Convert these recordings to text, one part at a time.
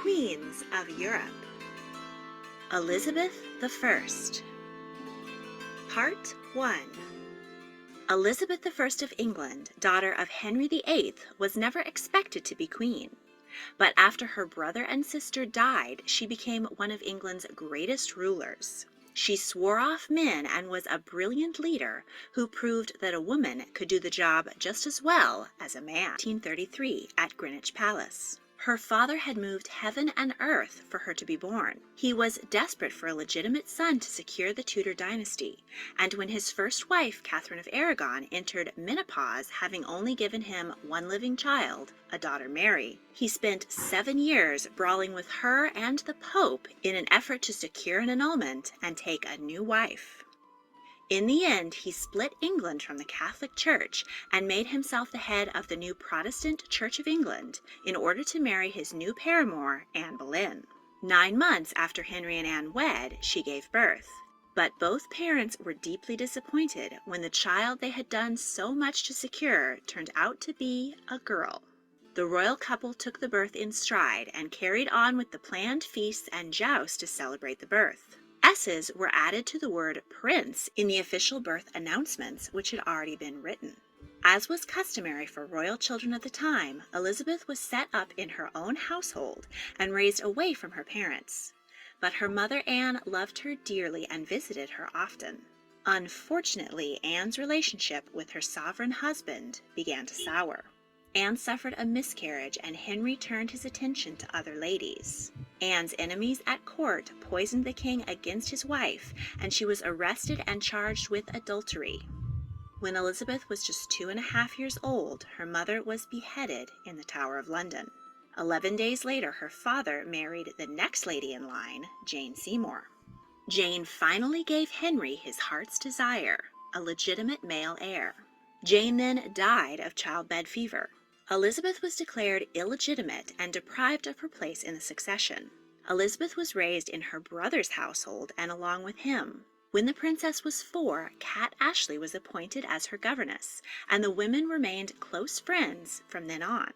Queens of Europe. Elizabeth I. Part 1. Elizabeth I of England, daughter of Henry VIII, was never expected to be queen. But after her brother and sister died, she became one of England's greatest rulers. She swore off men and was a brilliant leader who proved that a woman could do the job just as well as a man. 1833 at Greenwich Palace. Her father had moved heaven and earth for her to be born. He was desperate for a legitimate son to secure the Tudor dynasty, and when his first wife, Catherine of Aragon, entered menopause, having only given him one living child, a daughter Mary, he spent 7 years brawling with her and the Pope in an effort to secure an annulment and take a new wife. In the end, he split England from the Catholic Church and made himself the head of the new Protestant Church of England in order to marry his new paramour, Anne Boleyn. 9 months after Henry and Anne wed, she gave birth. But both parents were deeply disappointed when the child they had done so much to secure turned out to be a girl. The royal couple took the birth in stride and carried on with the planned feasts and jousts to celebrate the birth. S's were added to the word prince in the official birth announcements, which had already been written. As was customary for royal children of the time, Elizabeth was set up in her own household and raised away from her parents. But her mother Anne loved her dearly and visited her often. Unfortunately, Anne's relationship with her sovereign husband began to sour. Anne suffered a miscarriage, and Henry turned his attention to other ladies. Anne's enemies at court poisoned the king against his wife, and she was arrested and charged with adultery. When Elizabeth was just 2.5 years old, her mother was beheaded in the Tower of London. 11 days later, her father married the next lady in line, Jane Seymour. Jane finally gave Henry his heart's desire, a legitimate male heir. Jane then died of childbed fever. Elizabeth was declared illegitimate and deprived of her place in the succession. Elizabeth was raised in her brother's household and along with him. When the princess was 4, Kat Ashley was appointed as her governess, and the women remained close friends from then on.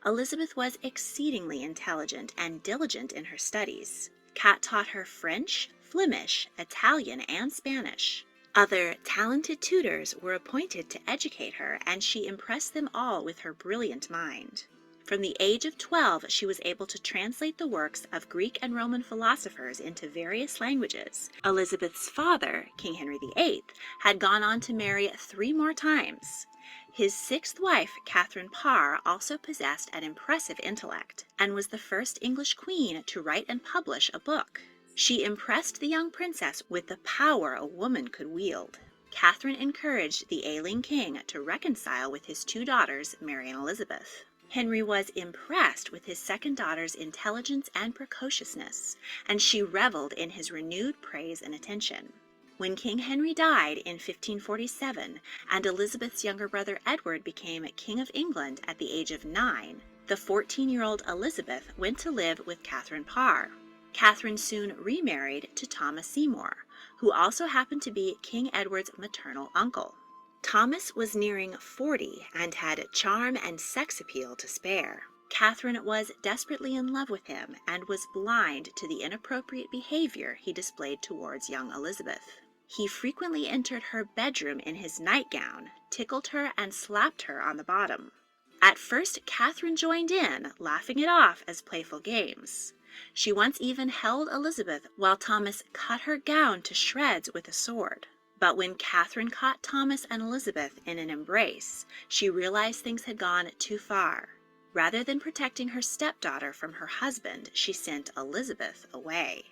Elizabeth was exceedingly intelligent and diligent in her studies. Kat taught her French, Flemish, Italian, and Spanish. Other talented tutors were appointed to educate her, and she impressed them all with her brilliant mind. From the age of 12, she was able to translate the works of Greek and Roman philosophers into various languages. Elizabeth's father, King Henry VIII, had gone on to marry 3 more times. His 6th wife, Catherine Parr, also possessed an impressive intellect, and was the first English queen to write and publish a book. She impressed the young princess with the power a woman could wield. Catherine encouraged the ailing king to reconcile with his 2 daughters, Mary and Elizabeth. Henry was impressed with his second daughter's intelligence and precociousness, and she reveled in his renewed praise and attention. When King Henry died in 1547, and Elizabeth's younger brother Edward became King of England at the age of 9, the 14-year-old Elizabeth went to live with Catherine Parr. Catherine soon remarried to Thomas Seymour, who also happened to be King Edward's maternal uncle. Thomas was nearing 40 and had charm and sex appeal to spare. Catherine was desperately in love with him and was blind to the inappropriate behavior he displayed towards young Elizabeth. He frequently entered her bedroom in his nightgown, tickled her, and slapped her on the bottom. At first, Catherine joined in, laughing it off as playful games. She once even held Elizabeth while Thomas cut her gown to shreds with a sword. But when Catherine caught Thomas and Elizabeth in an embrace, she realized things had gone too far. Rather than protecting her stepdaughter from her husband, she sent Elizabeth away.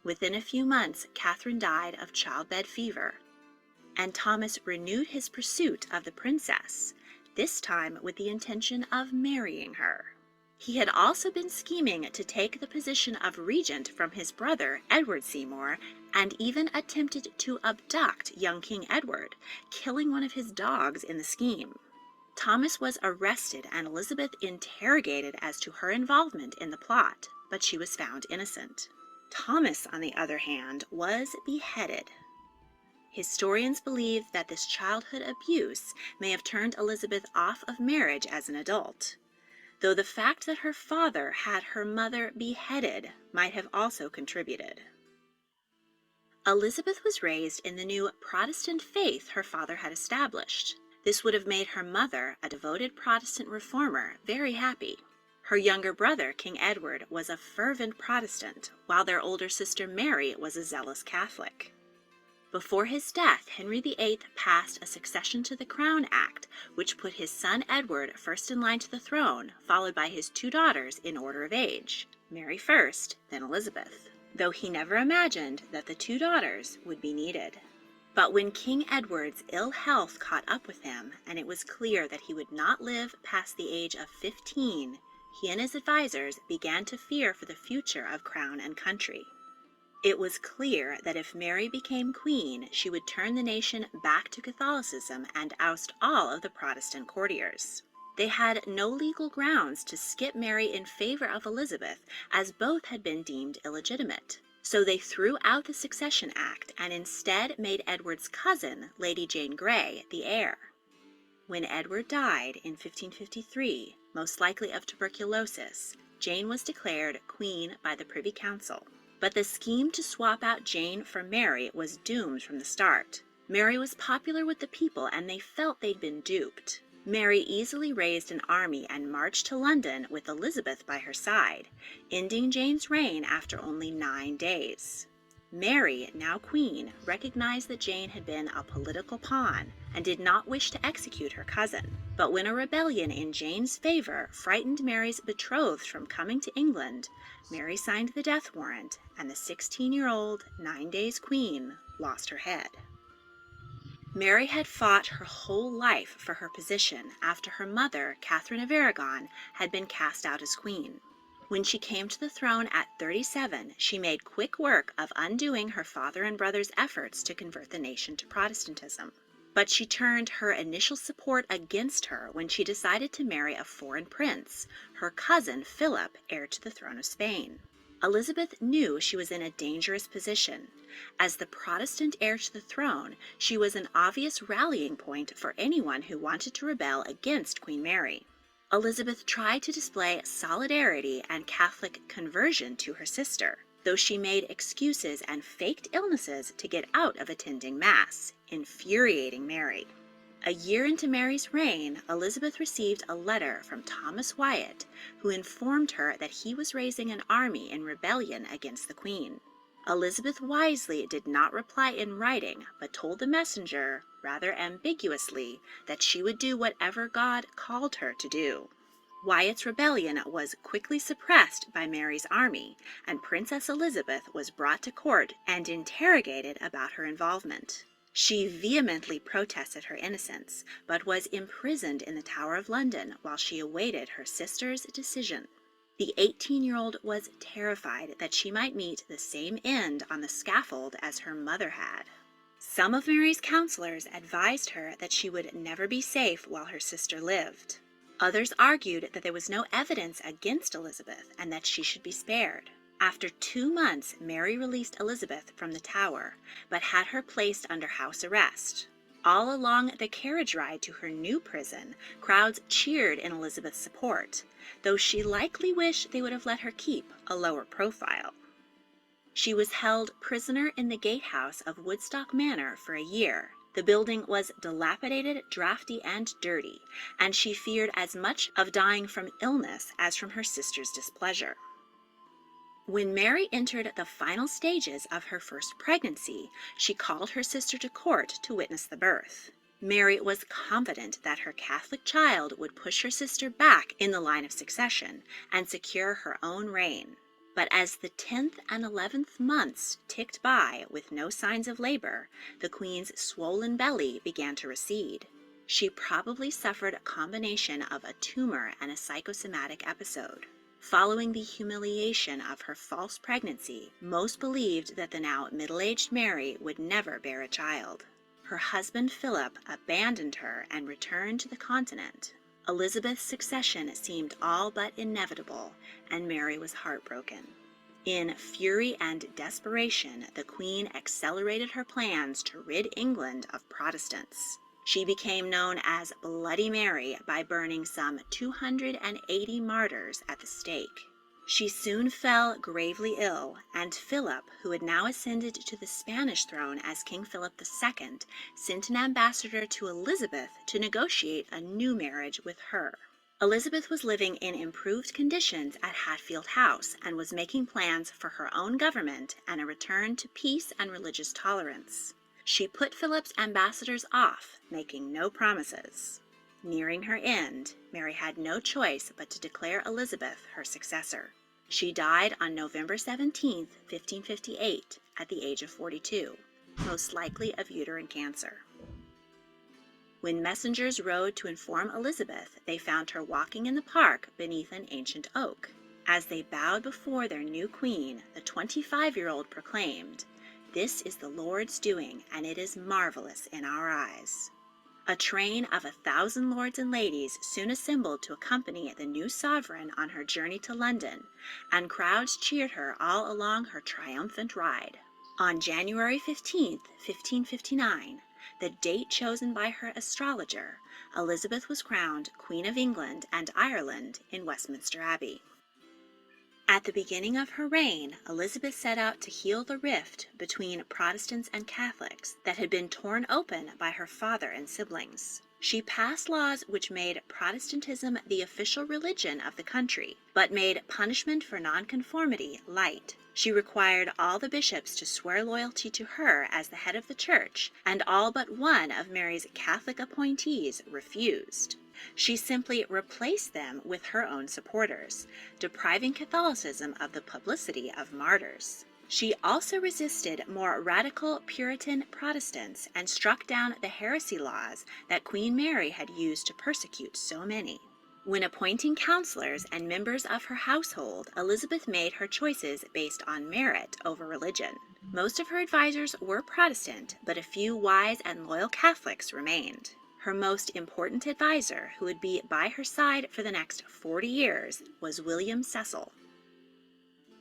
Within a few months, Catherine died of childbed fever, and Thomas renewed his pursuit of the princess, this time with the intention of marrying her. He had also been scheming to take the position of regent from his brother, Edward Seymour, and even attempted to abduct young King Edward, killing one of his dogs in the scheme. Thomas was arrested and Elizabeth interrogated as to her involvement in the plot, but she was found innocent. Thomas, on the other hand, was beheaded. Historians believe that this childhood abuse may have turned Elizabeth off of marriage as an adult. though the fact that her father had her mother beheaded might have also contributed. Elizabeth was raised in the new Protestant faith her father had established. This would have made her mother, a devoted Protestant reformer, very happy. Her younger brother, King Edward, was a fervent Protestant, while their older sister Mary was a zealous Catholic. Before his death, Henry VIII passed a Succession to the Crown Act, which put his son Edward first in line to the throne, followed by his two daughters in order of age, Mary first, then Elizabeth, though he never imagined that the two daughters would be needed. But when King Edward's ill health caught up with him, and it was clear that he would not live past the age of 15, he and his advisors began to fear for the future of crown and country. It was clear that if Mary became queen, she would turn the nation back to Catholicism and oust all of the Protestant courtiers. They had no legal grounds to skip Mary in favor of Elizabeth, as both had been deemed illegitimate. So they threw out the Succession Act and instead made Edward's cousin, Lady Jane Grey, the heir. When Edward died in 1553, most likely of tuberculosis, Jane was declared queen by the Privy Council. But the scheme to swap out Jane for Mary was doomed from the start. Mary was popular with the people and they felt they'd been duped. Mary easily raised an army and marched to London with Elizabeth by her side, ending Jane's reign after only 9 days. Mary, now queen, recognized that Jane had been a political pawn and did not wish to execute her cousin. But when a rebellion in Jane's favor frightened Mary's betrothed from coming to England, Mary signed the death warrant, and the 16-year-old, 9 days queen lost her head. Mary had fought her whole life for her position after her mother, Catherine of Aragon, had been cast out as queen. When she came to the throne at 37, she made quick work of undoing her father and brother's efforts to convert the nation to Protestantism. But she turned her initial support against her when she decided to marry a foreign prince, her cousin Philip, heir to the throne of Spain. Elizabeth knew she was in a dangerous position. As the Protestant heir to the throne, she was an obvious rallying point for anyone who wanted to rebel against Queen Mary. Elizabeth tried to display solidarity and Catholic conversion to her sister, though she made excuses and faked illnesses to get out of attending Mass, infuriating Mary. A year into Mary's reign, Elizabeth received a letter from Thomas Wyatt, who informed her that he was raising an army in rebellion against the Queen. Elizabeth wisely did not reply in writing, but told the messenger, rather ambiguously, that she would do whatever God called her to do. Wyatt's rebellion was quickly suppressed by Mary's army, and Princess Elizabeth was brought to court and interrogated about her involvement. She vehemently protested her innocence, but was imprisoned in the Tower of London while she awaited her sister's decision. The 18-year-old was terrified that she might meet the same end on the scaffold as her mother had. Some of Mary's counselors advised her that she would never be safe while her sister lived. Others argued that there was no evidence against Elizabeth and that she should be spared. After 2 months, Mary released Elizabeth from the Tower, but had her placed under house arrest. All along the carriage ride to her new prison, crowds cheered in Elizabeth's support, though she likely wished they would have let her keep a lower profile. She was held prisoner in the gatehouse of Woodstock Manor for a year. The building was dilapidated, drafty, and dirty, and she feared as much of dying from illness as from her sister's displeasure. When Mary entered the final stages of her first pregnancy, she called her sister to court to witness the birth. Mary was confident that her Catholic child would push her sister back in the line of succession and secure her own reign. But as the 10th and 11th months ticked by with no signs of labor, the Queen's swollen belly began to recede. She probably suffered a combination of a tumor and a psychosomatic episode. Following the humiliation of her false pregnancy, most believed that the now middle-aged Mary would never bear a child. Her husband Philip abandoned her and returned to the continent. Elizabeth's succession seemed all but inevitable, and Mary was heartbroken. In fury and desperation, the Queen accelerated her plans to rid England of Protestants. She became known as Bloody Mary by burning some 280 martyrs at the stake. She soon fell gravely ill, and Philip, who had now ascended to the Spanish throne as King Philip II, sent an ambassador to Elizabeth to negotiate a new marriage with her. Elizabeth was living in improved conditions at Hatfield House and was making plans for her own government and a return to peace and religious tolerance. She put Philip's ambassadors off, making no promises. Nearing her end, Mary had no choice but to declare Elizabeth her successor. She died on November 17, 1558, at the age of 42, most likely of uterine cancer. When messengers rode to inform Elizabeth, they found her walking in the park beneath an ancient oak. As they bowed before their new queen, the 25-year-old proclaimed, "This is the Lord's doing, and it is marvelous in our eyes." A train of 1,000 lords and ladies soon assembled to accompany the new sovereign on her journey to London, and crowds cheered her all along her triumphant ride. On January 15, 1559, the date chosen by her astrologer, Elizabeth was crowned Queen of England and Ireland in Westminster Abbey. At the beginning of her reign, Elizabeth set out to heal the rift between Protestants and Catholics that had been torn open by her father and siblings. She passed laws which made Protestantism the official religion of the country, but made punishment for nonconformity light. She required all the bishops to swear loyalty to her as the head of the church, and all but one of Mary's Catholic appointees refused. She simply replaced them with her own supporters, depriving Catholicism of the publicity of martyrs. She also resisted more radical Puritan Protestants and struck down the heresy laws that Queen Mary had used to persecute so many. When appointing counselors and members of her household, Elizabeth made her choices based on merit over religion. Most of her advisors were Protestant, but a few wise and loyal Catholics remained. Her most important advisor, who would be by her side for the next 40 years, was William Cecil.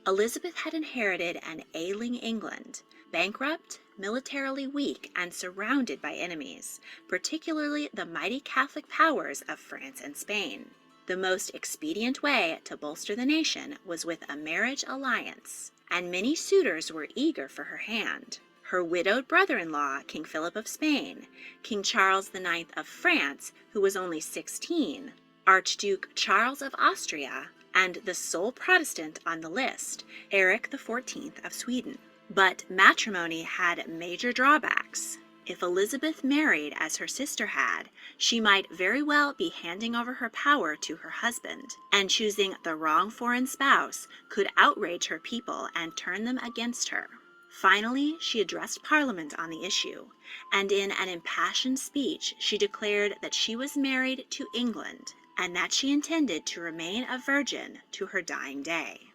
Elizabeth had inherited an ailing England, bankrupt, militarily weak, and surrounded by enemies, particularly the mighty Catholic powers of France and Spain. The most expedient way to bolster the nation was with a marriage alliance, and many suitors were eager for her hand. Her widowed brother-in-law, King Philip of Spain, King Charles IX of France, who was only 16, Archduke Charles of Austria, and the sole Protestant on the list, Eric XIV of Sweden. But matrimony had major drawbacks. If Elizabeth married as her sister had, she might very well be handing over her power to her husband, and choosing the wrong foreign spouse could outrage her people and turn them against her. Finally, she addressed Parliament on the issue, and in an impassioned speech she declared that she was married to England, and that she intended to remain a virgin to her dying day.